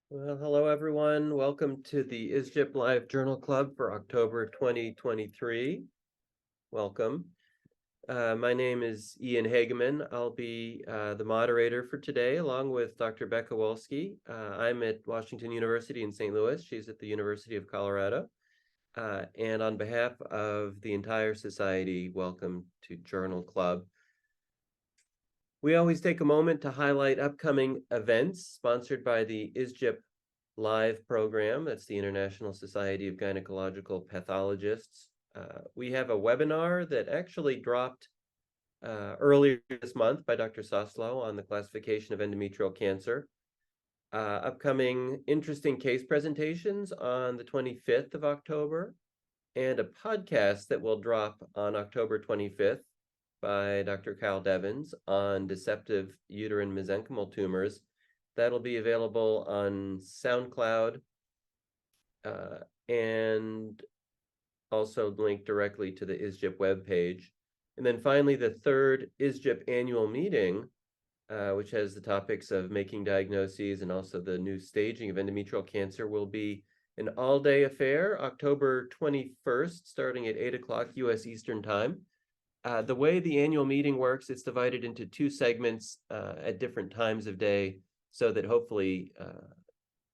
Well, hello everyone. Welcome to the ISGyP Live Journal Club for October 2023. Welcome. My name is Ian Hageman. I'll be the moderator for today, along with Dr. Becca Wolski. I'm at Washington University in St. Louis. She's at the University of Colorado. And on behalf of the entire society, welcome to Journal Club. We always take a moment to highlight upcoming events sponsored by the ISGyP LiVE program. That's the International Society of Gynecological Pathologists. We have a webinar that actually dropped earlier this month by Dr. Soslow on the classification of endometrial cancer. Upcoming interesting case presentations on the 25th of October, and a podcast that will drop on October 25th by Dr. Kyle Devins on deceptive uterine mesenchymal tumors. That'll be available on SoundCloud and also linked directly to the ISGyP webpage. And then finally, the third ISGyP annual meeting, which has the topics of making diagnoses and also the new staging of endometrial cancer, will be an all-day affair, October 21st, starting at 8 o'clock U.S. Eastern Time. The way the annual meeting works, it's divided into two segments at different times of day, so that hopefully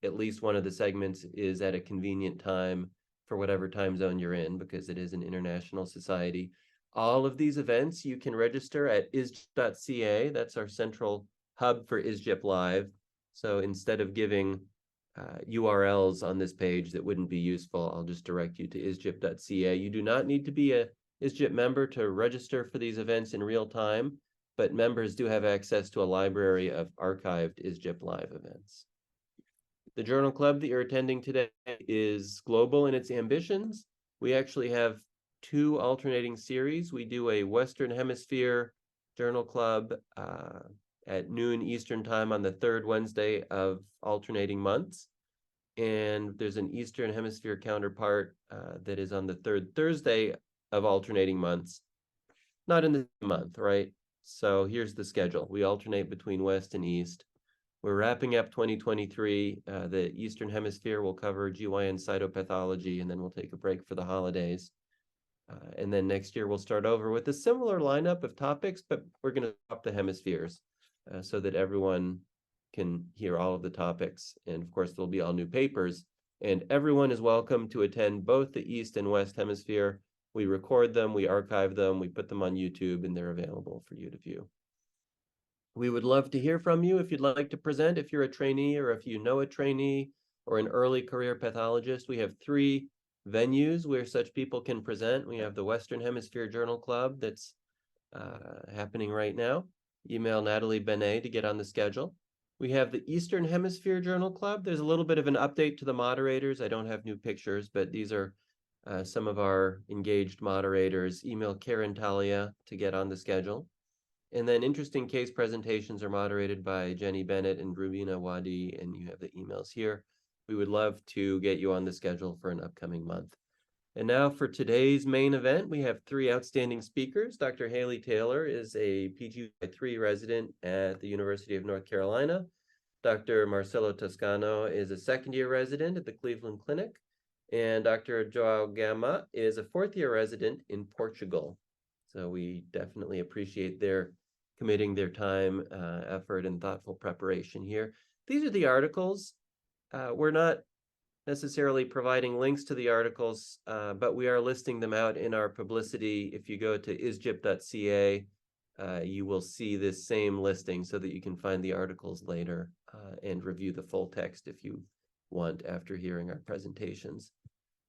at least one of the segments is at a convenient time for whatever time zone you're in, because it is an international society. All of these events you can register at isgyp.ca. That's our central hub for ISGyP Live. So instead of giving URLs on this page that wouldn't be useful, I'll just direct you to isgyp.ca. You do not need to be a ISGyP member to register for these events in real time, but members do have access to a library of archived ISGyP Live events. The journal club that you're attending today is global in its ambitions. We actually have two alternating series. We do a Western Hemisphere journal club at noon Eastern Time on the third Wednesday of alternating months. And there's an Eastern Hemisphere counterpart that is on the third Thursday of alternating months, not in the month, right? So here's the schedule. We alternate between West and East. We're wrapping up 2023. The Eastern Hemisphere will cover GYN cytopathology, and then we'll take a break for the holidays. And then next year we'll start over with a similar lineup of topics, but we're going to swap the hemispheres so that everyone can hear all of the topics. And of course, there'll be all new papers, and everyone is welcome to attend both the East and West Hemisphere. We record them, we archive them, we put them on YouTube, and they're available for you to view. We would love to hear from you if you'd like to present, if you're a trainee or if you know a trainee or an early career pathologist. We have three venues where such people can present. We have the Western Hemisphere Journal Club that's happening right now. Email Natalie Benet to get on the schedule. We have the Eastern Hemisphere Journal Club. There's a little bit of an update to the moderators. I don't have new pictures, but these are some of our engaged moderators. Email Karen Talia to get on the schedule. And then interesting case presentations are moderated by Jenny Bennett and Rubina Wadi, and you have the emails here. We would love to get you on the schedule for an upcoming month. And now for today's main event, we have three outstanding speakers. Dr. Haley Taylor is a PGY3 resident at the University of North Carolina. Dr. Marcello Toscano is a second-year resident at the Cleveland Clinic. And Dr. João Gama is a fourth-year resident in Portugal. So we definitely appreciate their committing their time, effort, and thoughtful preparation here. These are the articles. We're not necessarily providing links to the articles, but we are listing them out in our publicity. If you go to isgyp.ca, you will see this same listing so that you can find the articles later and review the full text if you want after hearing our presentations.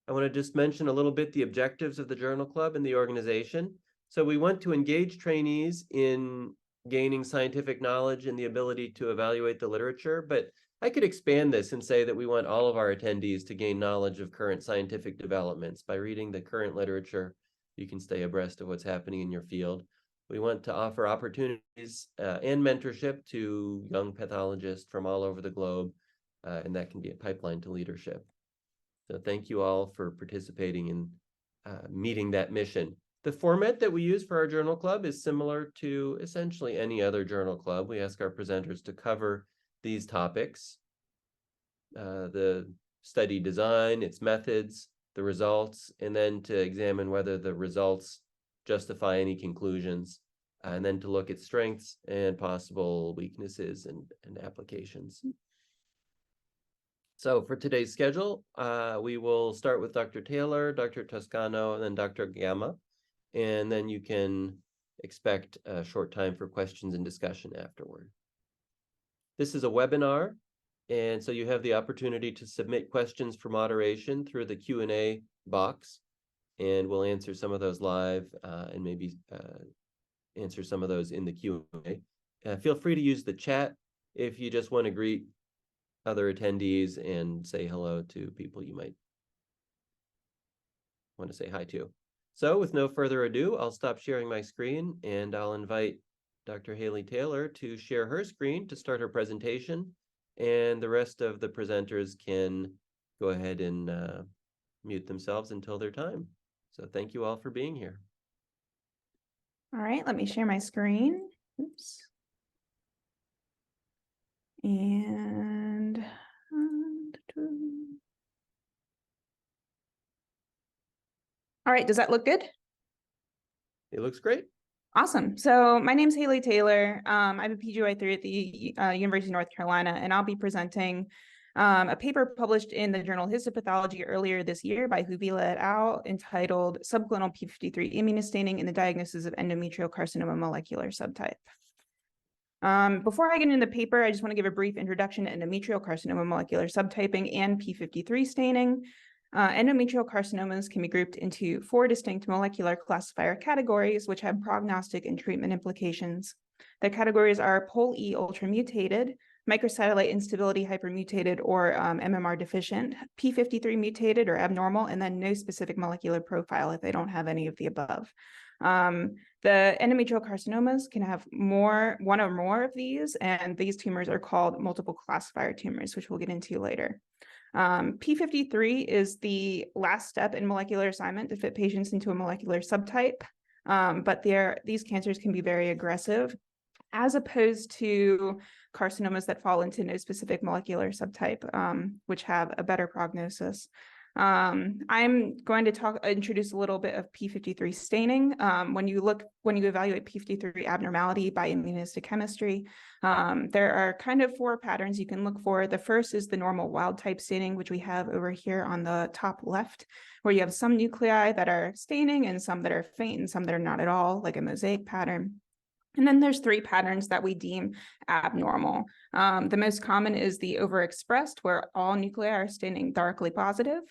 I want to just mention a little bit the objectives of the Journal Club and the organization. So we want to engage trainees in gaining scientific knowledge and the ability to evaluate the literature, but I could expand this and say that we want all of our attendees to gain knowledge of current scientific developments. By reading the current literature, you can stay abreast of what's happening in your field. We want to offer opportunities and mentorship to young pathologists from all over the globe, and that can be a pipeline to leadership. So thank you all for participating in meeting that mission. The format that we use for our journal club is similar to essentially any other journal club. We ask our presenters to cover these topics. the study design, its methods, the results, and then to examine whether the results justify any conclusions, and then to look at strengths and possible weaknesses and applications. So for today's schedule, we will start with Dr. Taylor, Dr. Toscano, and then Dr. Gamma, and then you can expect a short time for questions and discussion afterward. This is a webinar, and so you have the opportunity to submit questions for moderation through the Q&A box, and we'll answer some of those live and maybe answer some of those in the Q&A. Feel free to use the chat if you just want to greet other attendees and say hello to people you might want to say hi to. So with no further ado, I'll stop sharing my screen and I'll invite Dr. Haley Taylor to share her screen to start her presentation, and the rest of the presenters can go ahead and mute themselves until their time. So thank you all for being here. All right, let me share my screen. Oops. And all right, does that look good? It looks great. Awesome. So my name's Haley Taylor. I'm a PGY3 at the University of North Carolina, and I'll be presenting a paper published in the journal Histopathology earlier this year by Huvila et al. Entitled Subclonal p53 Immunostaining in the Diagnosis of Endometrial Carcinoma Molecular Subtype. Before I get into the paper, I just want to give a brief introduction to endometrial carcinoma molecular subtyping and p53 staining. Endometrial carcinomas can be grouped into 4 distinct molecular classifier categories, which have prognostic and treatment implications. The categories are Pol E ultramutated, microsatellite instability hypermutated or MMR deficient, p53 mutated or abnormal, and then no specific molecular profile if they don't have any of the above. The endometrial carcinomas can have one or more of these, and these tumors are called multiple classifier tumors, which we'll get into later. P53 is the last step in molecular assignment to fit patients into a molecular subtype, but these cancers can be very aggressive, as opposed to carcinomas that fall into no specific molecular subtype, which have a better prognosis. I'm going to introduce a little bit of p53 staining. When you evaluate p53 abnormality by immunohistochemistry, there are kind of 4 patterns you can look for. The first is the normal wild type staining, which we have over here on the top left, where you have some nuclei that are staining and some that are faint and some that are not at all, like a mosaic pattern. And then there's 3 patterns that we deem abnormal. The most common is the overexpressed, where all nuclei are staining darkly positive.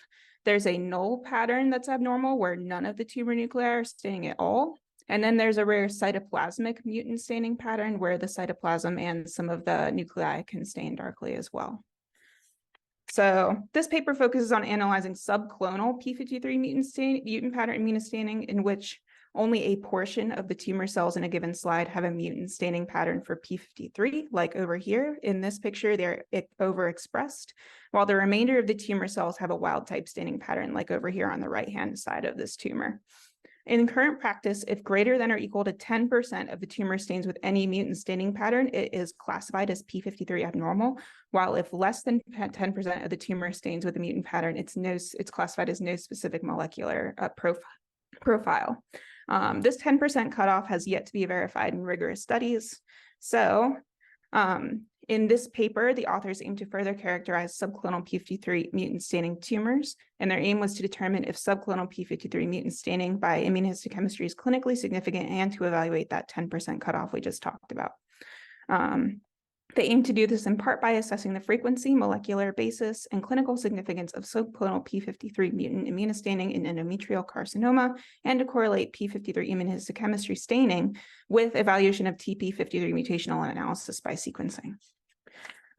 There's a null pattern that's abnormal, where none of the tumor nuclei are staining at all. And then there's a rare cytoplasmic mutant staining pattern, where the cytoplasm and some of the nuclei can stain darkly as well. So this paper focuses on analyzing subclonal p53 mutant pattern immunostaining, in which only a portion of the tumor cells in a given slide have a mutant staining pattern for p53, like over here. In this picture, they're overexpressed, while the remainder of the tumor cells have a wild type staining pattern, like over here on the right-hand side of this tumor. In current practice, if greater than or equal to 10% of the tumor stains with any mutant staining pattern, it is classified as p53 abnormal, while if less than 10% of the tumor stains with a mutant pattern, it's classified as no specific molecular profile. This 10% cutoff has yet to be verified in rigorous studies. So in this paper, the authors aim to further characterize subclonal p53 mutant staining tumors, and their aim was to determine if subclonal p53 mutant staining by immunohistochemistry is clinically significant and to evaluate that 10% cutoff we just talked about. They aim to do this in part by assessing the frequency, molecular basis, and clinical significance of subclonal p53 mutant immunostaining in endometrial carcinoma, and to correlate p53 immunohistochemistry staining with evaluation of TP53 mutational analysis by sequencing.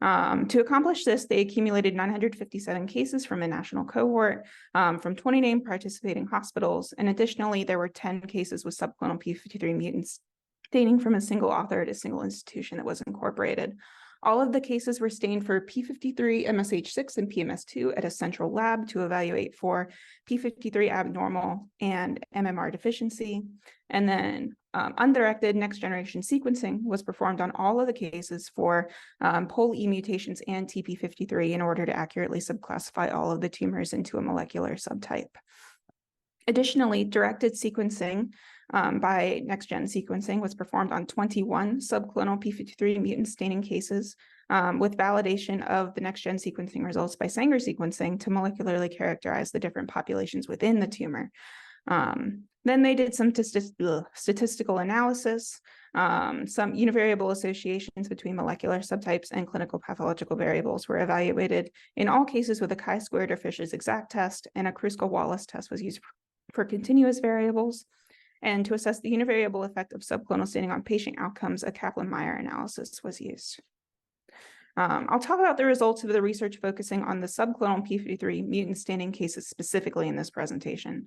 To accomplish this, they accumulated 957 cases from a national cohort from 20 named participating hospitals, and additionally, there were 10 cases with subclonal p53 mutants staining from a single author at a single institution that was incorporated. All of the cases were stained for p53, MSH6, and PMS2 at a central lab to evaluate for p53 abnormal and MMR deficiency. And then undirected next-generation sequencing was performed on all of the cases for POL E mutations and TP53 in order to accurately subclassify all of the tumors into a molecular subtype. Additionally, directed sequencing by next-gen sequencing was performed on 21 subclonal p53 mutant staining cases with validation of the next-gen sequencing results by Sanger sequencing to molecularly characterize the different populations within the tumor. Then they did some statistical analysis. Some univariable associations between molecular subtypes and clinical pathological variables were evaluated in all cases with a chi-squared or Fisher's exact test, and a Kruskal-Wallis test was used for continuous variables. And to assess the univariable effect of subclonal staining on patient outcomes, a Kaplan-Meier analysis was used. I'll talk about the results of the research focusing on the subclonal p53 mutant staining cases specifically in this presentation.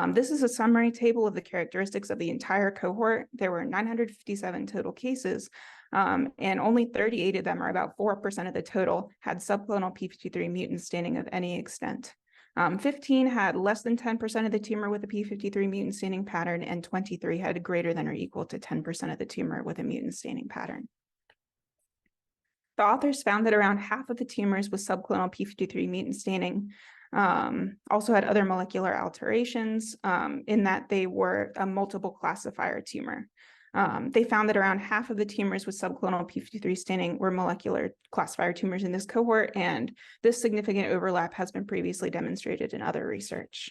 This is a summary table of the characteristics of the entire cohort. There were 957 total cases, and only 38 of them, or about 4% of the total, had subclonal p53 mutant staining of any extent. 15 had less than 10% of the tumor with a p53 mutant staining pattern, and 23 had greater than or equal to 10% of the tumor with a mutant staining pattern. The authors found that around half of the tumors with subclonal p53 mutant staining also had other molecular alterations in that they were a multiple classifier tumor. They found that around half of the tumors with subclonal p53 staining were molecular classifier tumors in this cohort, and this significant overlap has been previously demonstrated in other research.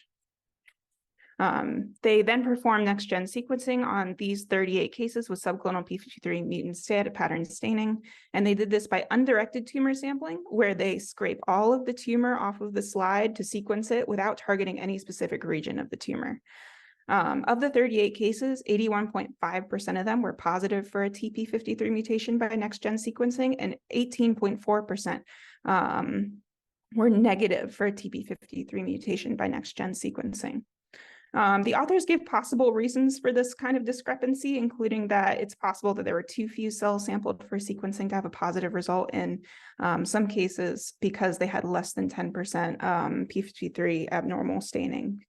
They then performed next-gen sequencing on these 38 cases with subclonal p53 mutant pattern staining, and they did this by undirected tumor sampling, where they scrape all of the tumor off of the slide to sequence it without targeting any specific region of the tumor. Of the 38 cases, 81.5% of them were positive for a TP53 mutation by next-gen sequencing, and 18.4% were negative for a TP53 mutation by next-gen sequencing. The authors give possible reasons for this kind of discrepancy, including that it's possible that there were too few cells sampled for sequencing to have a positive result in some cases because they had less than 10% p53 abnormal staining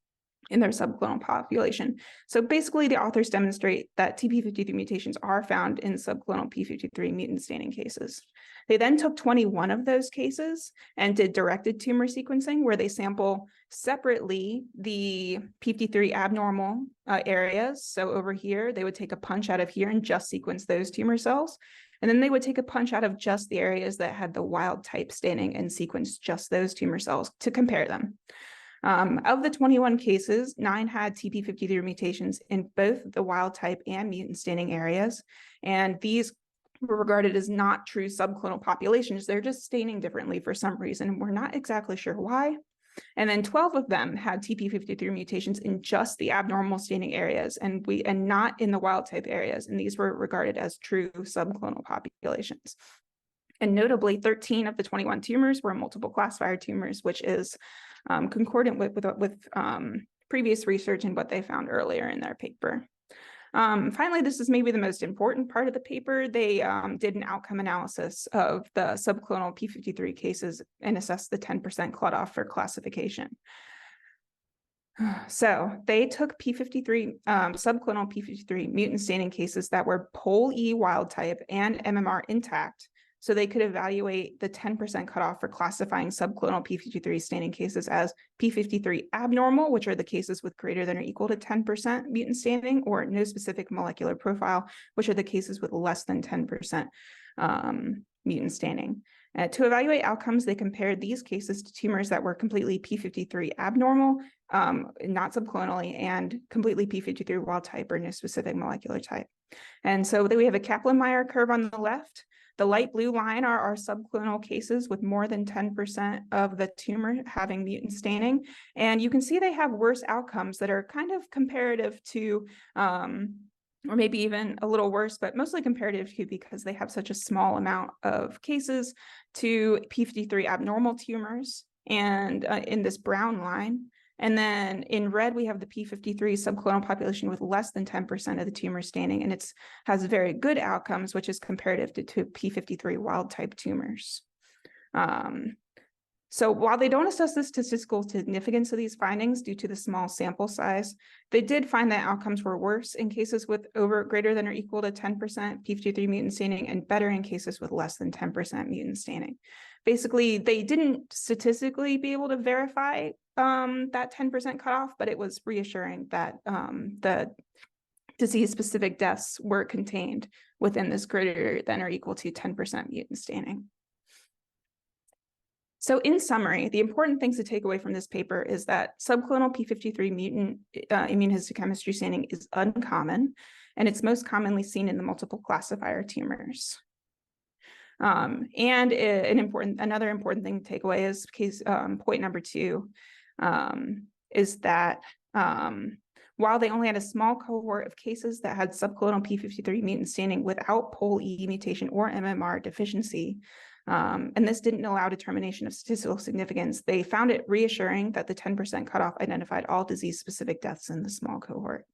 in their subclonal population. So basically, the authors demonstrate that TP53 mutations are found in subclonal p53 mutant staining cases. They then took 21 of those cases and did directed tumor sequencing, where they sample separately the p53 abnormal areas. So over here, they would take a punch out of here and just sequence those tumor cells. And then they would take a punch out of just the areas that had the wild type staining and sequence just those tumor cells to compare them. Of the 21 cases, 9 had TP53 mutations in both the wild type and mutant staining areas, and these were regarded as not true subclonal populations. They're just staining differently for some reason. We're not exactly sure why. And then 12 of them had TP53 mutations in just the abnormal staining areas and not in the wild type areas, and these were regarded as true subclonal populations. And notably, 13 of the 21 tumors were multiple classifier tumors, which is concordant with previous research and what they found earlier in their paper. Finally, this is maybe the most important part of the paper. They did an outcome analysis of the subclonal p53 cases and assessed the 10% cutoff for classification. So they took p53 subclonal p53 mutant staining cases that were POL E wild type and MMR intact, so they could evaluate the 10% cutoff for classifying subclonal p53 staining cases as p53 abnormal, which are the cases with greater than or equal to 10% mutant staining, or no specific molecular profile, which are the cases with less than 10% mutant staining. To evaluate outcomes, they compared these cases to tumors that were completely p53 abnormal, not subclonally, and completely p53 wild type or no specific molecular type. And so we have a Kaplan-Meier curve on the left. The light blue line are our subclonal cases with more than 10% of the tumor having mutant staining. And you can see they have worse outcomes that are kind of comparative to, or maybe even a little worse, but mostly comparative to, because they have such a small amount of cases, to p53 abnormal tumors, and in this brown line. And then in red, we have the p53 subclonal population with less than 10% of the tumor staining, and it has very good outcomes, which is comparative to p53 wild type tumors. So while they don't assess the statistical significance of these findings due to the small sample size, they did find that outcomes were worse in cases with greater than or equal to 10% p53 mutant staining and better in cases with less than 10% mutant staining. Basically, they didn't statistically be able to verify that 10% cutoff, but it was reassuring that the disease-specific deaths were contained within this greater than or equal to 10% mutant staining. So in summary, the important things to take away from this paper is that subclonal p53 mutant immunohistochemistry staining is uncommon, and it's most commonly seen in the multiple classifier tumors. Another important thing to take away is point number 2, is that while they only had a small cohort of cases that had subclonal p53 mutant staining without Pol E mutation or MMR deficiency, and this didn't allow determination of statistical significance, they found it reassuring that the 10% cutoff identified all disease-specific deaths in the small cohort.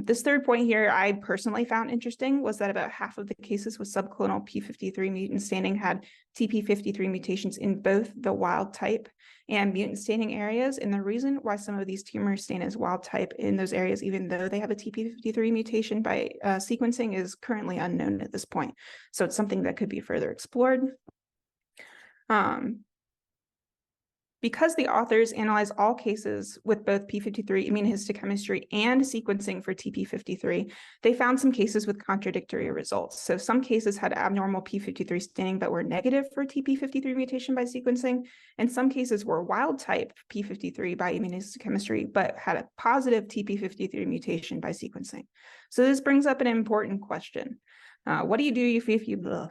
This third point here I personally found interesting was that about half of the cases with subclonal p53 mutant staining had TP53 mutations in both the wild type and mutant staining areas. And the reason why some of these tumors stain as wild type in those areas, even though they have a TP53 mutation by sequencing, is currently unknown at this point. So it's something that could be further explored. Because the authors analyzed all cases with both p53 immunohistochemistry and sequencing for TP53, they found some cases with contradictory results. So some cases had abnormal p53 staining but were negative for TP53 mutation by sequencing, and some cases were wild type p53 by immunohistochemistry but had a positive TP53 mutation by sequencing. So this brings up an important question. What do you do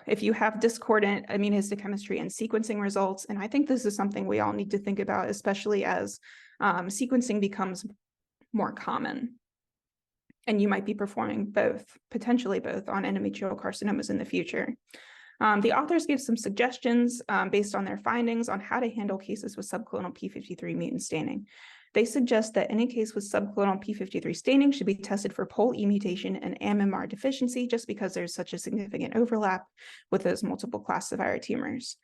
if you have discordant immunohistochemistry and sequencing results? And I think this is something we all need to think about, especially as sequencing becomes more common. And you might be performing potentially both on endometrial carcinomas in the future. The authors gave some suggestions based on their findings on how to handle cases with subclonal p53 mutant staining. They suggest that any case with subclonal p53 staining should be tested for Pol E mutation and MMR deficiency, just because there's such a significant overlap with those multiple classifier tumors.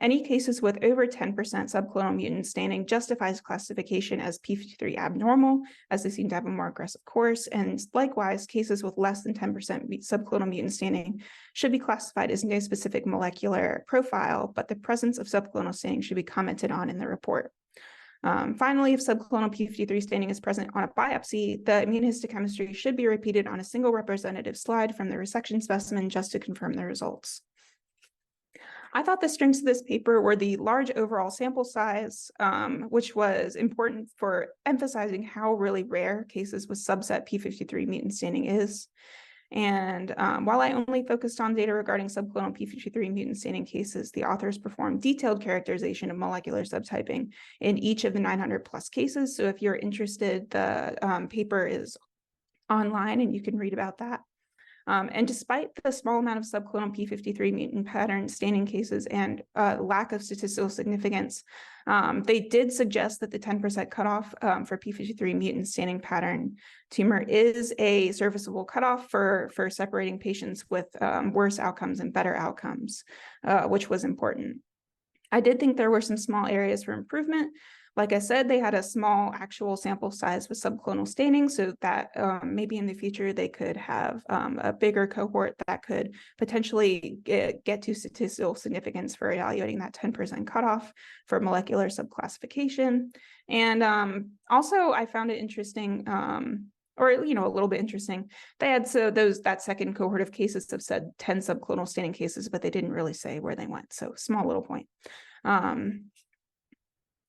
Any cases with over 10% subclonal mutant staining justifies classification as p53 abnormal, as they seem to have a more aggressive course, and likewise, cases with less than 10% subclonal mutant staining should be classified as no specific molecular profile, but the presence of subclonal staining should be commented on in the report. Finally, if subclonal p53 staining is present on a biopsy, the immunohistochemistry should be repeated on a single representative slide from the resection specimen just to confirm the results. I thought the strengths of this paper were the large overall sample size, which was important for emphasizing how really rare cases with subset p53 mutant staining is. And while I only focused on data regarding subclonal p53 mutant staining cases, the authors performed detailed characterization of molecular subtyping in each of the 900 plus cases. So if you're interested, the paper is online and you can read about that. And despite the small amount of subclonal p53 mutant pattern staining cases and lack of statistical significance, they did suggest that the 10% cutoff for p53 mutant staining pattern tumor is a serviceable cutoff for separating patients with worse outcomes and better outcomes, which was important. I did think there were some small areas for improvement. Like I said, they had a small actual sample size with subclonal staining, so that maybe in the future they could have a bigger cohort that could potentially get to statistical significance for evaluating that 10% cutoff for molecular subclassification. And also I found it interesting, or a little bit interesting. They had that second cohort of cases have said 10 subclonal staining cases, but they didn't really say where they went. So small little point.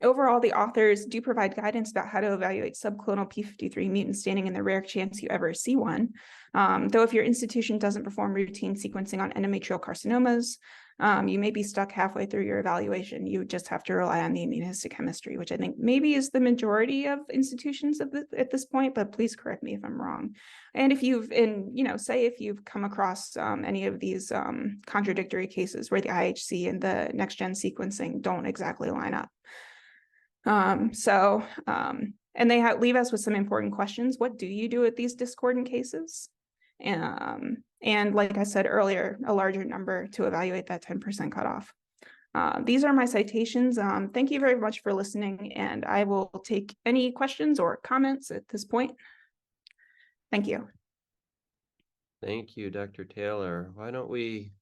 Overall, the authors do provide guidance about how to evaluate subclonal p53 mutant staining in the rare chance you ever see one. Though if your institution doesn't perform routine sequencing on endometrial carcinomas, you may be stuck halfway through your evaluation. You just have to rely on the immunohistochemistry, which I think maybe is the majority of institutions at this point, but please correct me if I'm wrong. And if say if you've come across any of these contradictory cases where the IHC and the next-gen sequencing don't exactly line up. And they leave us with some important questions. What do you do with these discordant cases? And like I said earlier, a larger number to evaluate that 10% cutoff. These are my citations. Thank you very much for listening, and I will take any questions or comments at this point. Thank you. Thank you, Dr. Taylor. Why don't we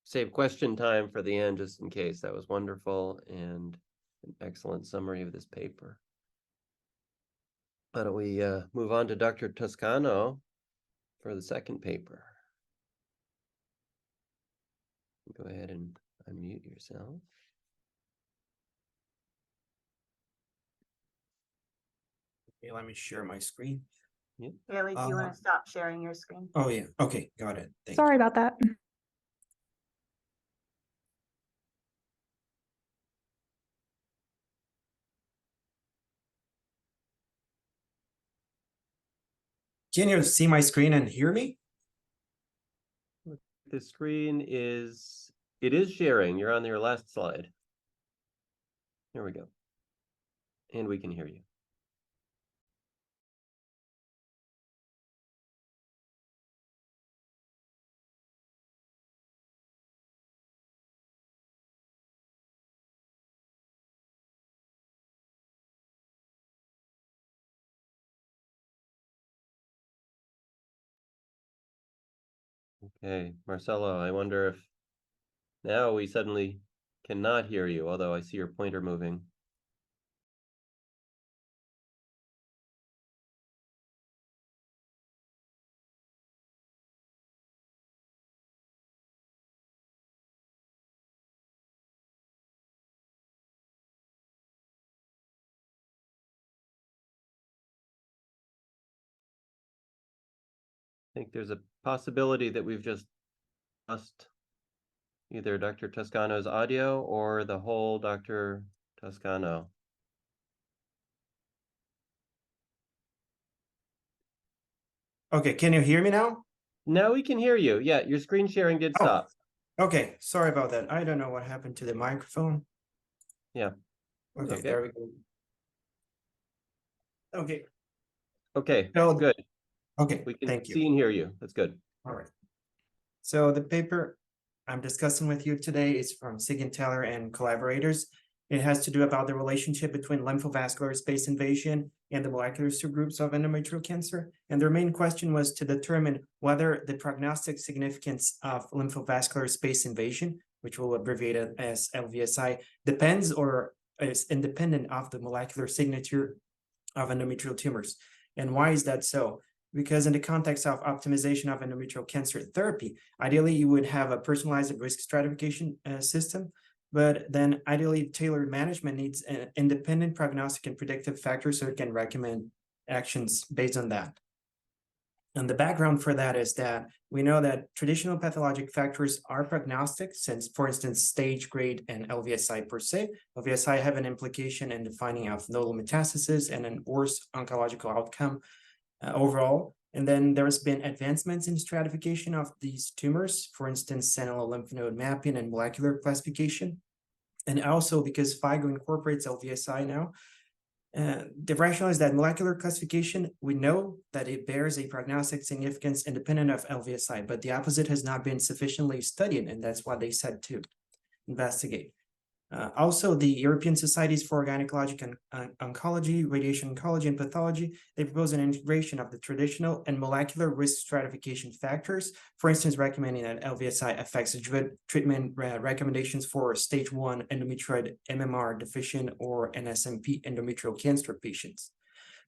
save question time for the end just in case? That was wonderful and an excellent summary of this paper. Why don't we move on to Dr. Toscano for the second paper. Go ahead and unmute yourself. Okay, let me share my screen. Bailey, do you want to stop sharing your screen? Oh, yeah. Okay, got it. Thank Sorry about that. you. Can you see my screen and hear me? The screen is, it is sharing. You're on your last slide. Here we go. And we can hear you. Okay, Marcello, I wonder if now we suddenly cannot hear you, although I see your pointer moving. I think there's a possibility that we've just lost either Dr. Toscano's audio or the whole Dr. Toscano. Okay, can you hear me now? Now we can hear you. Yeah, your screen sharing did Oh. stop. Okay, sorry about that. I don't know what happened to the microphone. Yeah. Okay, Okay. there we go. Okay, Okay, So- good. okay, We can thank you. see and hear you. That's good. All right. So the paper I'm discussing with you today is from Siegenthaler and collaborators. It has to do about the relationship between lymphovascular space invasion and the molecular subgroups of endometrial cancer. And their main question was to determine whether the prognostic significance of lymphovascular space invasion, which we'll abbreviate it as LVSI, depends or is independent of the molecular signature of endometrial tumors. And why is that so? Because in the context of optimization of endometrial cancer therapy, ideally you would have a personalized risk stratification system, but then ideally tailored management needs an independent prognostic and predictive factors so it can recommend actions based on that. And the background for that is that we know that traditional pathologic factors are prognostic, since, for instance, stage, grade, and LVSI per se. LVSI have an implication in the finding of nodal metastasis and an worse oncological outcome overall. And then there's been advancements in stratification of these tumors, for instance, sentinel lymph node mapping and molecular classification. And also because FIGO incorporates LVSI now, the rationale is that molecular classification, we know that it bears a prognostic significance independent of LVSI, but the opposite has not been sufficiently studied, and that's what they said to investigate. Also, the European Societies for Gynecologic Oncology, Radiation Oncology, and Pathology, they propose an integration of the traditional and molecular risk stratification factors, for instance, recommending that LVSI affects treatment recommendations for stage 1 endometrioid MMR deficient or NSMP endometrial cancer patients.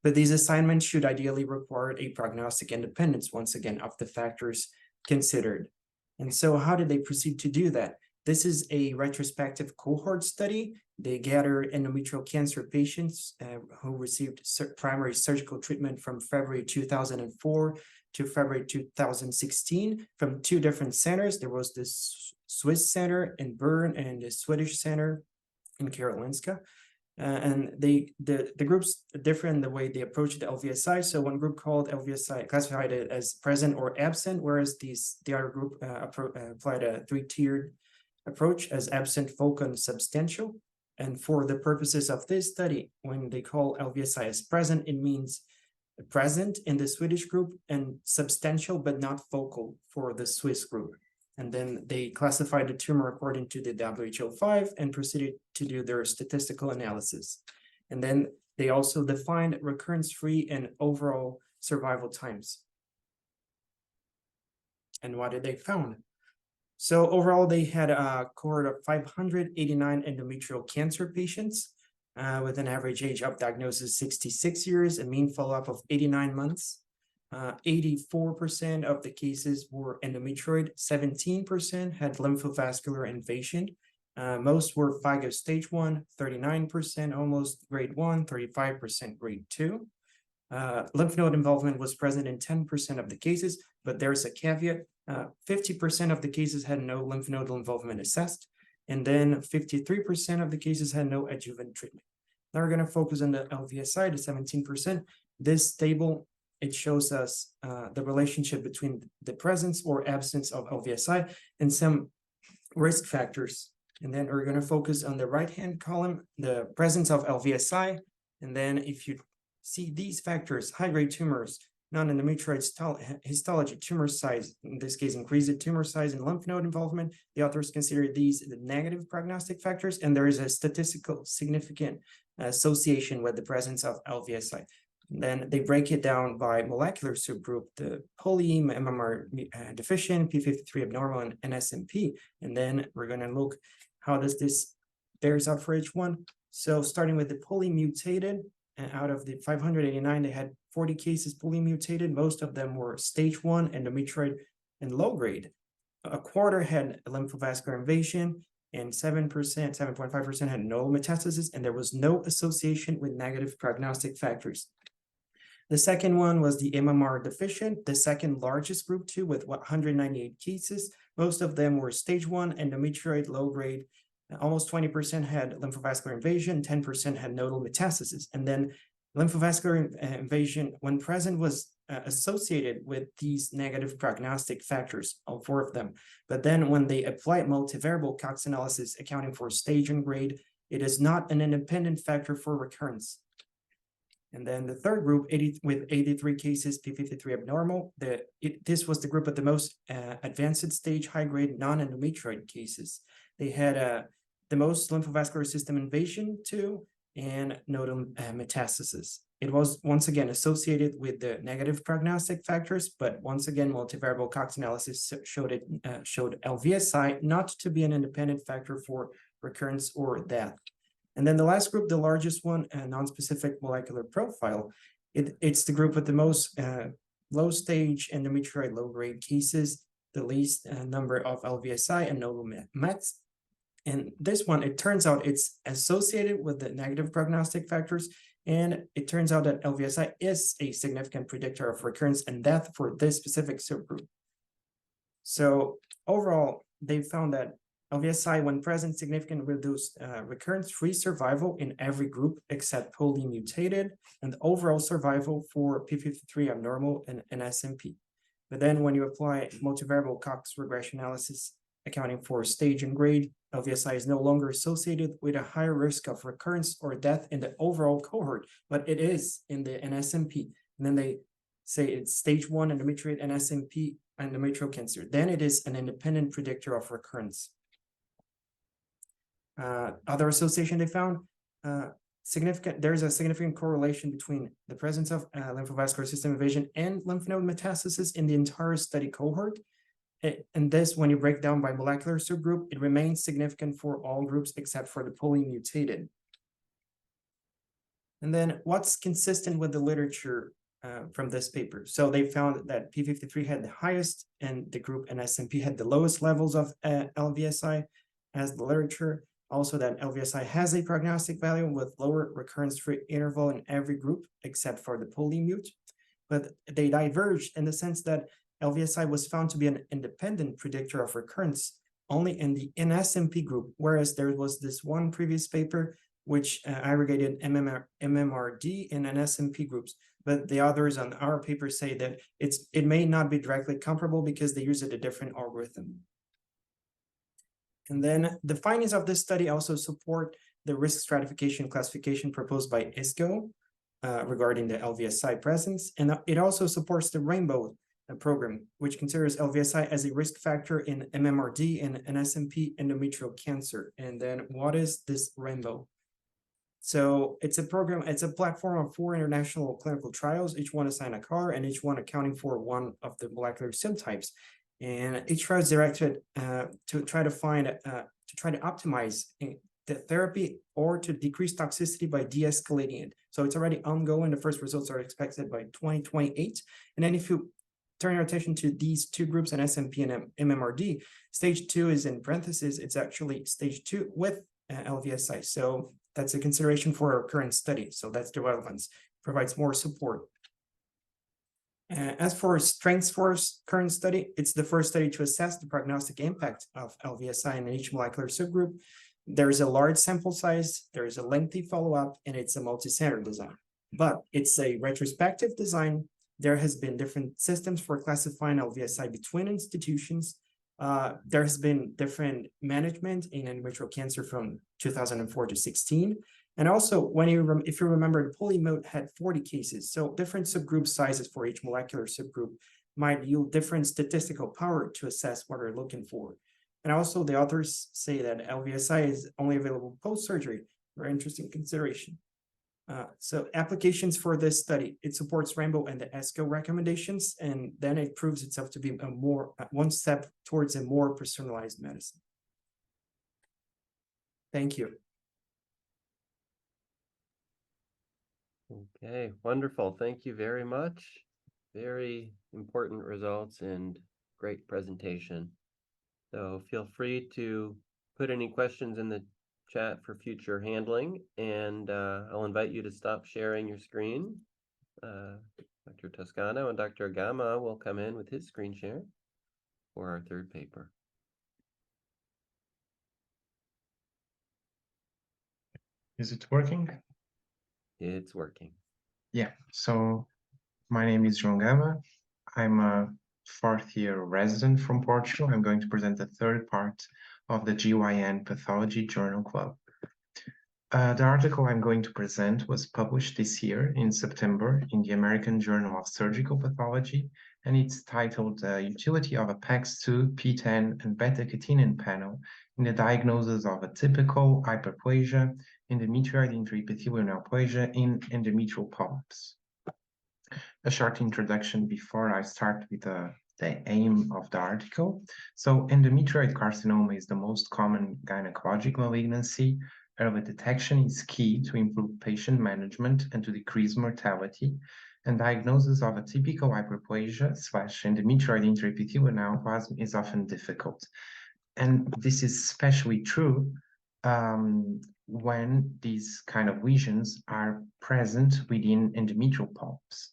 But these assignments should ideally require a prognostic independence, once again, of the factors considered. And so how did they proceed to do that? This is a retrospective cohort study. They gathered endometrial cancer patients who received primary surgical treatment from February 2004 to February 2016 from 2 different centers. There was this Swiss center in Bern and the Swedish center in Karolinska. And the groups differ in the way they approach the LVSI. So one group called LVSI classified it as present or absent, whereas the other group applied a 3-tiered approach as absent, focal, and substantial. And for the purposes of this study, when they call LVSI as present, it means present in the Swedish group and substantial but not focal for the Swiss group. And then they classified the tumor according to the WHO5 and proceeded to do their statistical analysis. And then they also defined recurrence-free and overall survival times. And what did they found? So overall, they had a cohort of 589 endometrial cancer patients with an average age of diagnosis 66 years, a mean follow-up of 89 months. 84% of the cases were endometrioid, 17% had lymphovascular invasion. Most were FIGO stage 1, 39% almost grade 1, 35% grade 2. Lymph node involvement was present in 10% of the cases, but there's a caveat. 50% of the cases had no lymph nodal involvement assessed, and then 53% of the cases had no adjuvant treatment. Now we're going to focus on the LVSI, the 17%. This table, it shows us the relationship between the presence or absence of LVSI and some risk factors. And then we're going to focus on the right-hand column, the presence of LVSI. And then if you see these factors, high-grade tumors, non-endometrioid histology, tumor size, in this case, increased tumor size and lymph node involvement, the authors consider these the negative prognostic factors, and there is a statistical significant association with the presence of LVSI. Then they break it down by molecular subgroup, the polyheme, MMR deficient, P53 abnormal, and NSMP. And then we're going to look how does this bears out for each one. So starting with the polymutated, out of the 589, they had 40 cases polymutated. Most of them were stage 1 endometrioid and low grade. A quarter had lymphovascular invasion, and 7.5% had no metastasis, and there was no association with negative prognostic factors. The second one was the MMR deficient, the second largest group 2 with 198 cases. Most of them were stage 1 endometrioid low grade. Almost 20% had lymphovascular invasion, 10% had nodal metastasis. And then lymphovascular invasion, when present, was associated with these negative prognostic factors, all 4 of them. But then when they apply multivariable Cox analysis accounting for stage and grade, it is not an independent factor for recurrence. And then the third group, with 83 cases, P53 abnormal, this was the group with the most advanced stage high-grade non-endometrioid cases. They had the most lymphovascular system invasion too, and nodal metastasis. It was once again associated with the negative prognostic factors, but once again, multivariable Cox analysis showed LVSI not to be an independent factor for recurrence or death. And then the last group, the largest one, a non-specific molecular profile, it's the group with the most low stage endometrioid low grade cases, the least number of LVSI and nodal mets. And this one, it turns out it's associated with the negative prognostic factors, and it turns out that LVSI is a significant predictor of recurrence and death for this specific subgroup. So overall, they found that LVSI, when present, significantly reduced recurrence-free survival in every group except polymutated, and overall survival for P53 abnormal and NSMP. But then when you apply multivariable Cox regression analysis accounting for stage and grade, LVSI is no longer associated with a higher risk of recurrence or death in the overall cohort, but it is in the NSMP. And then they say it's stage 1 endometrioid NSMP endometrial cancer. Then it is an independent predictor of recurrence. Other association they found, there's a significant correlation between the presence of lymphovascular system invasion and lymph node metastasis in the entire study cohort. And this, when you break down by molecular subgroup, it remains significant for all groups except for the polymutated. And then what's consistent with the literature from this paper? So they found that P53 had the highest, and the group NSMP had the lowest levels of LVSI as the literature. Also that LVSI has a prognostic value with lower recurrence-free interval in every group except for the polymute. But they diverged in the sense that LVSI was found to be an independent predictor of recurrence only in the NSMP group, whereas there was this one previous paper which aggregated MMRD and NSMP groups. But the others on our paper say that it may not be directly comparable because they use a different algorithm. And then the findings of this study also support the risk stratification classification proposed by ISGO regarding the LVSI presence. And it also supports the rainbow program, which considers LVSI as a risk factor in MMRD and NSMP endometrial cancer. And then what is this Rainbow? So it's a program, it's a platform of 4 international clinical trials, each one assigned a color and each one accounting for one of the molecular subtypes. And each trial is directed to try to optimize the therapy or to decrease toxicity by de-escalating it. So it's already ongoing. The first results are expected by 2028. And then if you turn your attention to these two groups, and SMP and MMRD, stage 2 is in parentheses. It's actually stage 2 with LVSI. So that's a consideration for our current study. So that's the relevance, provides more support. As for strengths for our current study, it's the first study to assess the prognostic impact of LVSI in each molecular subgroup. There is a large sample size, there is a lengthy follow-up, and it's a multi-center design. But it's a retrospective design. There has been different systems for classifying LVSI between institutions. There has been different management in endometrial cancer from 2004 to 16. And also, when if you remember, the polymode had 40 cases. So different subgroup sizes for each molecular subgroup might yield different statistical power to assess what we're looking for. And also, the authors say that LVSI is only available post-surgery. Very interesting consideration. So applications for this study, it supports Rainbow and the ESGO recommendations, and then it proves itself to be one step towards a more personalized medicine. Thank you. Okay, wonderful. Thank you very much. Very important results and great presentation. So feel free to put any questions in the chat for future handling, and I'll invite you to stop sharing your screen. Dr. Toscano and Dr. Hageman will come in with his screen share for our third paper. Is it working? It's working. Yeah, so my name is João Gama. I'm a 4th-year resident from Portugal. I'm going to present the third part of the GYN Pathology Journal Club. The article I'm going to present was published this year in September in the American Journal of Surgical Pathology, and it's titled Utility of a PAX2, P10, and β-catenin panel in the diagnosis of atypical hyperplasia, endometrioid intraepithelial neoplasia in endometrial polyps. A short introduction before I start with the aim of the article. So endometrioid carcinoma is the most common gynecologic malignancy. Early detection is key to improve patient management and to decrease mortality. And diagnosis of atypical hyperplasia / endometrioid intraepithelial neoplasm is often difficult. And this is especially true when these kind of lesions are present within endometrial polyps.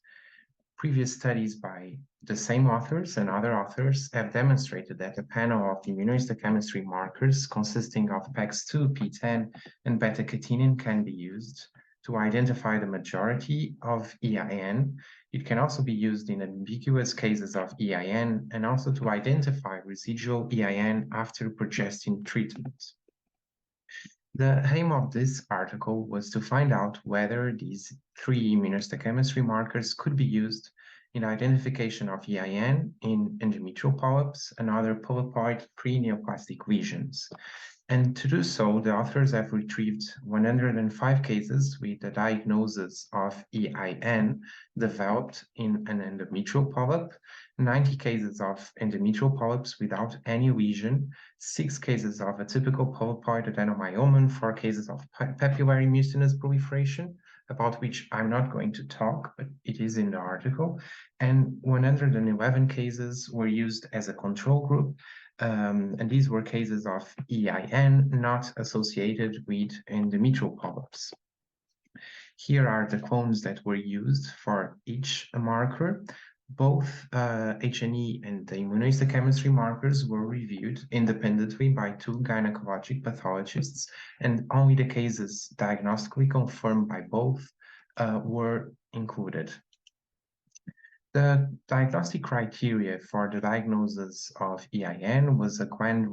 Previous studies by the same authors and other authors have demonstrated that a panel of immunohistochemistry markers consisting of PAX2, P10, and β-catenin can be used to identify the majority of EIN. It can also be used in ambiguous cases of EIN and also to identify residual EIN after progestin treatment. The aim of this article was to find out whether these 3 immunohistochemistry markers could be used in identification of EIN in endometrial polyps and other polypoid pre-neoplastic lesions. And to do so, the authors have retrieved 105 cases with the diagnosis of EIN developed in an endometrial polyp, 90 cases of endometrial polyps without any lesion, 6 cases of atypical polypoid adenomyoma, 4 cases of papillary mucinous proliferation, about which I'm not going to talk, but it is in the article, and 111 cases were used as a control group, and these were cases of EIN not associated with endometrial polyps. Here are the clones that were used for each marker. Both H&E and the immunohistochemistry markers were reviewed independently by 2 gynecologic pathologists, and only the cases diagnostically confirmed by both were included. The diagnostic criteria for the diagnosis of EIN was a gland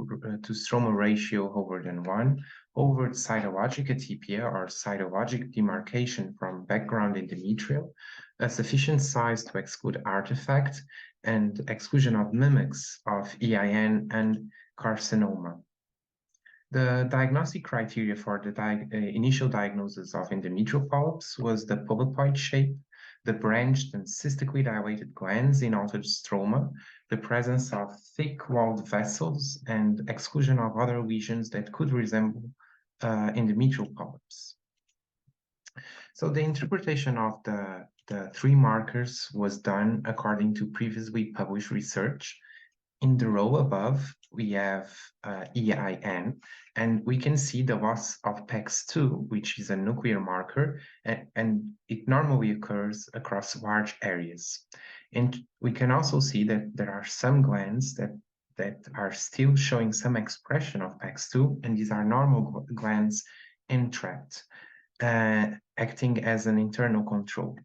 to stroma ratio over than 1, overt cytologic atypia or cytologic demarcation from background endometrial, a sufficient size to exclude artifact, and exclusion of mimics of EIN and carcinoma. The diagnostic criteria for the initial diagnosis of endometrial polyps was the polypoid shape, the branched and cystically dilated glands in altered stroma, the presence of thick-walled vessels, and exclusion of other lesions that could resemble endometrial polyps. So the interpretation of the 3 markers was done according to previously published research. In the row above, we have EIN, and we can see the loss of PEX2, which is a nuclear marker, and it normally occurs across large areas. And we can also see that there are some glands that are still showing some expression of PEX2, and these are normal glands entrapped, acting as an internal control.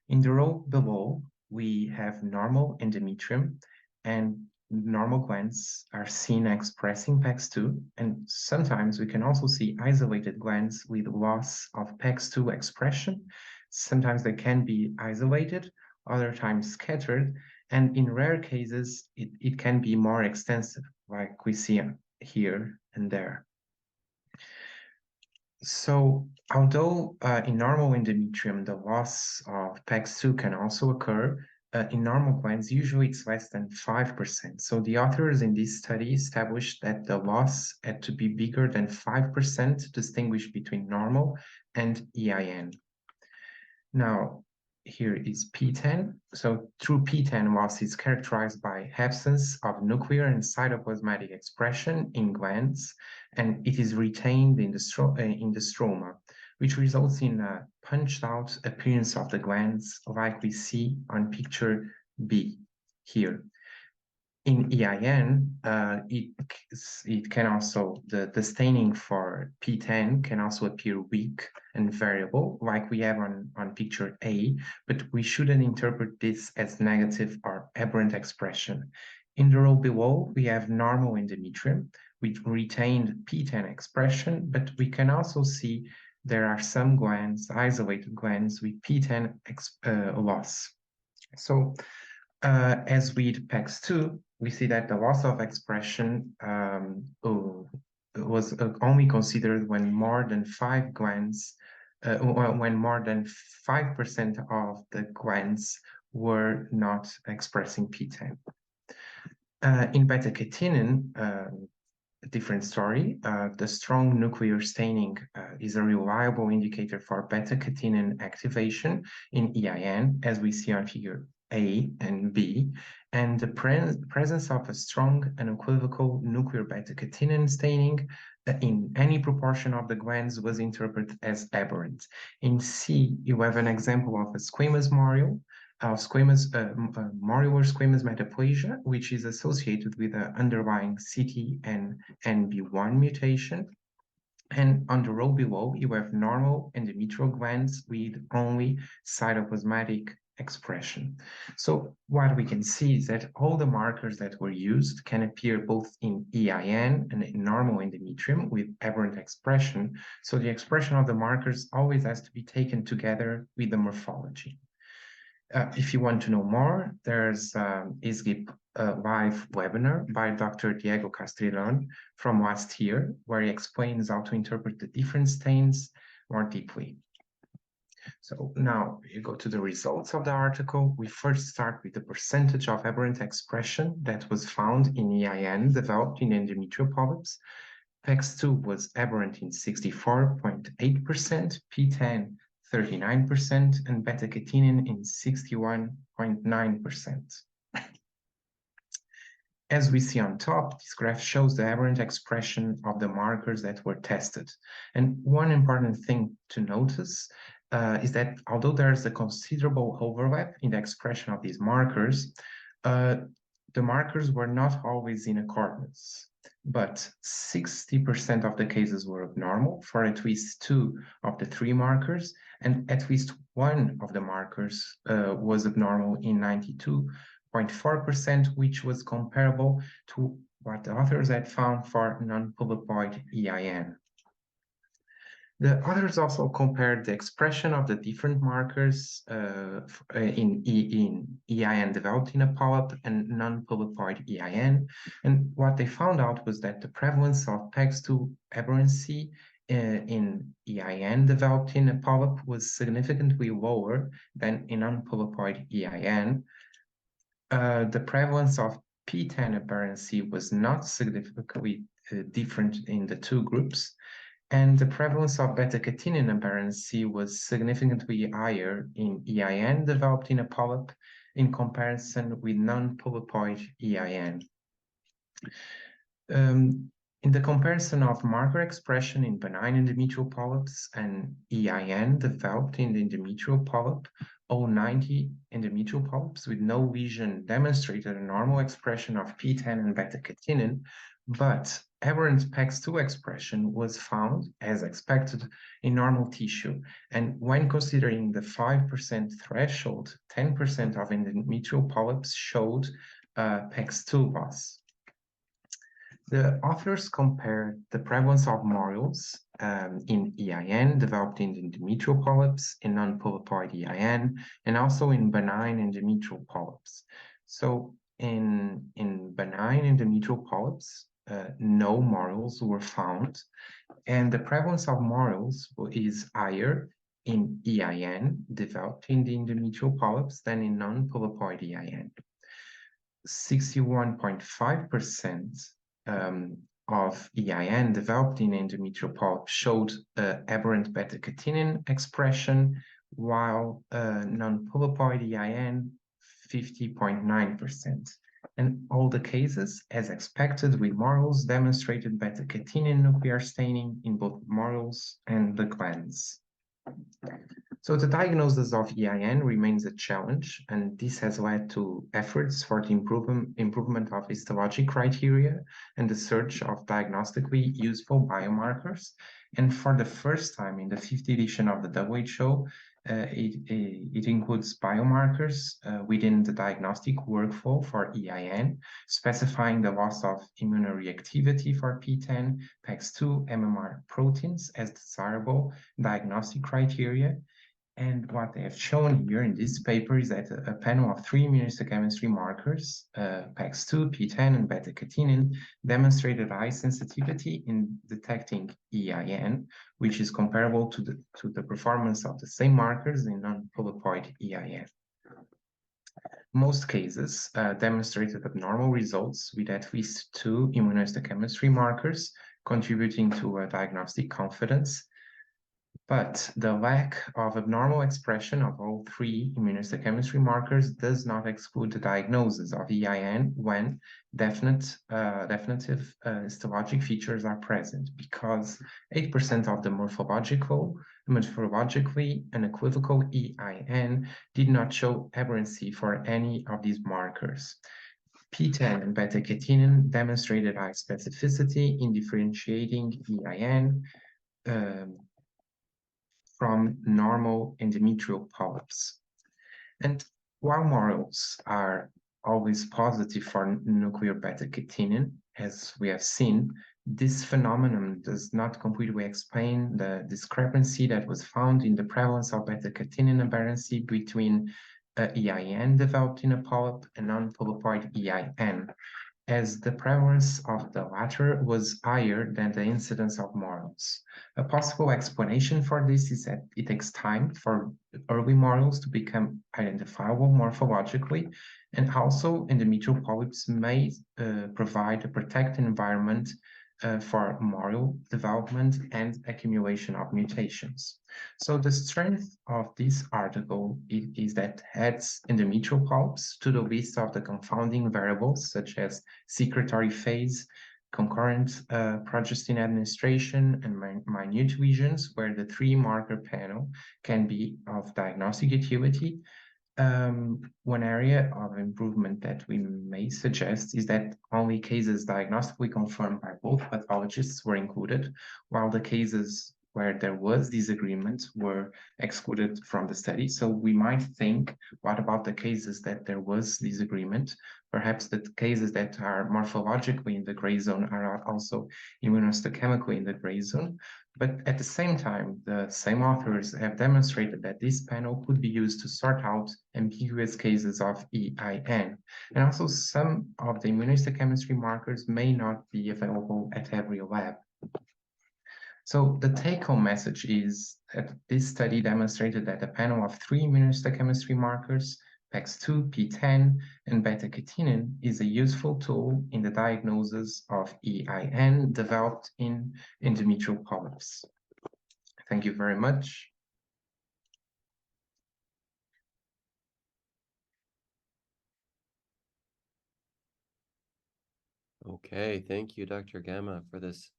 In the row below, we have normal endometrium, and normal glands are seen expressing PEX2, and sometimes we can also see isolated glands with loss of PEX2 expression. Sometimes they can be isolated, other times scattered, and in rare cases, it can be more extensive, like we see here and there. So, although in normal endometrium, the loss of PEX2 can also occur, in normal glands, usually it's less than 5%. So the authors in this study established that the loss had to be bigger than 5% to distinguish between normal and EIN. Now, here is P10. So true P10 loss is characterized by absence of nuclear and cytoplasmatic expression in glands, and it is retained in the stroma, which results in a punched out appearance of the glands like we see on picture B here. In EIN, it can also, the staining for P10 can also appear weak and variable, like we have on picture A, but we shouldn't interpret this as negative or aberrant expression. In the row below, we have normal endometrium with retained P10 expression, but we can also see there are some glands, isolated glands with P10 loss. So as with PEX2, we see that the loss of expression was only considered when more than 5 glands, when more than 5% of the glands were not expressing P10. In β-catenin, a different story. The strong nuclear staining is a reliable indicator for β-catenin activation in EIN, as we see on figure A and B, and the presence of a strong unequivocal nuclear beta-catenin staining in any proportion of the glands was interpreted as aberrant. In C, you have an example of a squamous morial, morial or squamous metaplasia, which is associated with an underlying CT and NB1 mutation. And on the row below, you have normal endometrial glands with only cytoplasmatic expression. So what we can see is that all the markers that were used can appear both in EIN and in normal endometrium with aberrant expression. So the expression of the markers always has to be taken together with the morphology. If you want to know more, there's ISGyP live webinar by Dr. Diego Castrillon from last year, where he explains how to interpret the different stains more deeply. So now you go to the results of the article. We first start with the percentage of aberrant expression that was found in EIN developed in endometrial polyps. PEX2 was aberrant in 64.8%, P10 39%, and beta-catenin in 61.9%. As we see on top, this graph shows the aberrant expression of the markers that were tested. And one important thing to notice is that although there's a considerable overlap in the expression of these markers, the markers were not always in accordance. but 60% of the cases were abnormal for at least 2 of the 3 markers, and at least 1 of the markers was abnormal in 92.4%, which was comparable to what the authors had found for non-polyploid EIN. The authors also compared the expression of the different markers in EIN developed in a polyp and non-polyploid EIN. And what they found out was that the prevalence of PEX2 aberrancy in EIN developed in a polyp was significantly lower than in non-polyploid EIN. The prevalence of P10 aberrancy was not significantly different in the 2 groups. And the prevalence of β-catenin aberrancy was significantly higher in EIN developed in a polyp in comparison with non-polyploid EIN. In the comparison of marker expression in benign endometrial polyps and EIN developed in the endometrial polyp, all 90 endometrial polyps with no lesion demonstrated a normal expression of P10 and β-catenin, but aberrant PEX2 expression was found, as expected, in normal tissue. And when considering the 5% threshold, 10% of endometrial polyps showed PEX2 loss. The authors compared the prevalence of morels in EIN developed in endometrial polyps, in non-polyploid EIN, and also in benign endometrial polyps. So in benign endometrial polyps, no morels were found, and the prevalence of morels is higher in EIN developed in the endometrial polyps than in non-polyploid EIN. 61.5% of EIN developed in endometrial polyps showed aberrant β-catenin expression, while non-polyploid EIN 50.9%. And all the cases, as expected with morels, demonstrated β-catenin nuclear staining in both morels and the glands. So the diagnosis of EIN remains a challenge, and this has led to efforts for the improvement of histology criteria and the search of diagnostically useful biomarkers. And for the first time in the 5th edition of the WHO, it includes biomarkers within the diagnostic workflow for EIN, specifying the loss of immunoreactivity for P10, PEX2, MMR proteins as desirable diagnostic criteria. And what they have shown here in this paper is that a panel of 3 immunohistochemistry markers, PEX2, P10, and β-catenin, demonstrated high sensitivity in detecting EIN, which is comparable to the performance of the same markers in non-polyploid EIN. Most cases demonstrated abnormal results with at least 2 immunohistochemistry markers contributing to a diagnostic confidence. But the lack of abnormal expression of all 3 immunohistochemistry markers does not exclude the diagnosis of EIN when definitive histologic features are present, because 8% of the morphologically unequivocal EIN did not show aberrancy for any of these markers. P10 and β-catenin demonstrated high specificity in differentiating EIN from normal endometrial polyps. And while morels are always positive for nuclear β-catenin, as we have seen, this phenomenon does not completely explain the discrepancy that was found in the prevalence of β-catenin aberrancy between EIN developed in a polyp and non-polyploid EIN, as the prevalence of the latter was higher than the incidence of morels. A possible explanation for this is that it takes time for early morels to become identifiable morphologically, and also endometrial polyps may provide a protected environment for morel development and accumulation of mutations. So the strength of this article is that adds endometrial polyps to the list of the confounding variables such as secretory phase, concurrent progestin administration, and minute lesions, where the 3 marker panel can be of diagnostic utility. One area of improvement that we may suggest is that only cases diagnostically confirmed by both pathologists were included, while the cases where there was disagreement were excluded from the study. So we might think, what about the cases that there was disagreement? Perhaps the cases that are morphologically in the gray zone are also immunohistochemically in the gray zone. But at the same time, the same authors have demonstrated that this panel could be used to sort out ambiguous cases of EIN. And also some of the immunohistochemistry markers may not be available at every lab. So the take-home message is that this study demonstrated that a panel of 3 immunohistochemistry markers, PEX2, P10, and β-catenin, is a useful tool in the diagnosis of EIN developed in endometrial polyps. Thank you very much. Okay, thank you, Dr. Gamma, for this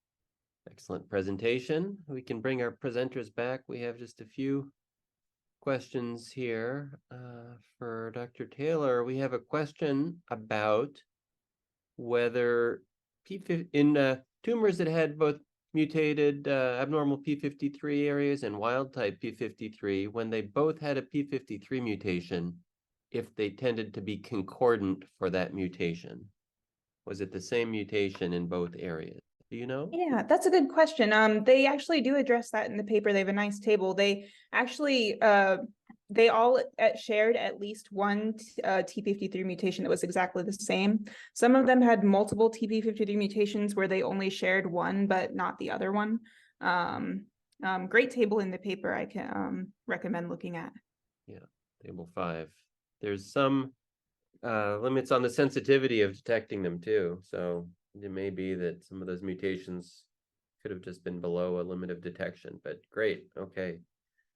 excellent presentation. We can bring our presenters back. We have just a few questions here for Dr. Taylor. We have a question about whether in tumors that had both mutated abnormal P53 areas and wild type P53, when they both had a P53 mutation, if they tended to be concordant for that mutation. Was it the same mutation in both areas? Do you know? Yeah, that's a good question. They actually do address that in the paper. They have a nice table. They actually, they all shared at least one TP53 mutation that was exactly the same. Some of them had multiple TP53 mutations where they only shared one, but not the other one. Great table in the paper I can recommend looking at. Yeah, table 5. There's some limits on the sensitivity of detecting them too. So it may be that some of those mutations could have just been below a limit of detection, but great. Okay.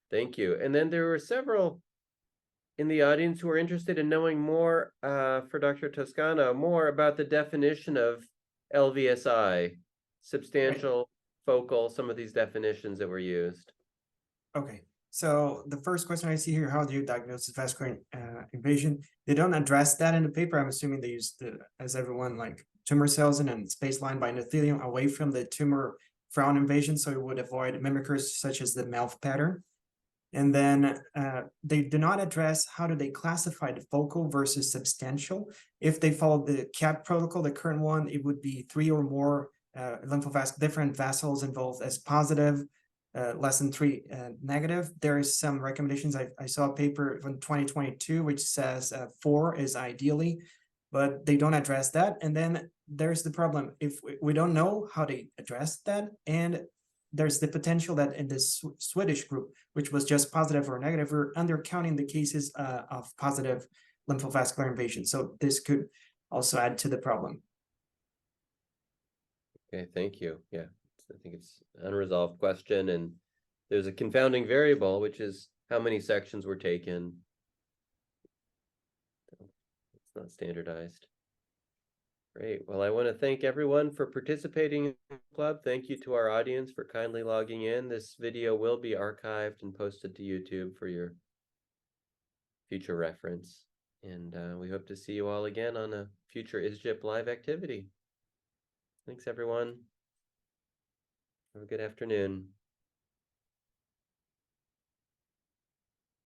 Thank you. And then there were several in the audience who are interested in knowing more for Dr. Toscano, more about the definition of LVSI, substantial, focal, some of these definitions that were used. Okay, so the first question I see here, how do you diagnose vascular invasion? They don't address that in the paper. I'm assuming they use as everyone, like tumor cells and then space line by endothelium away from the tumor frown invasion, so it would avoid mimickers such as the mouth pattern. And then they do not address how do they classify the focal versus substantial. If they follow the CAP protocol, the current one, it would be 3 or more different vessels involved as positive, less than 3 negative. There is some recommendations. I saw a paper from 2022 which says 4 is ideally, but they don't address that. And then there's the problem. If we don't know how they address that, and there's the potential that in this Swedish group, which was just positive or negative, we're undercounting the cases of positive lymphovascular invasion. So this could also add to the problem. Okay, thank you. Yeah, I think it's an unresolved question, and there's a confounding variable, which is how many sections were taken. It's not standardized. Great. Well, I want to thank everyone for participating in the club. Thank you to our audience for kindly logging in. This video will be archived and posted to YouTube for your future reference. And we hope to see you all again on a future ISGyP live activity. Thanks, everyone. Have a good afternoon.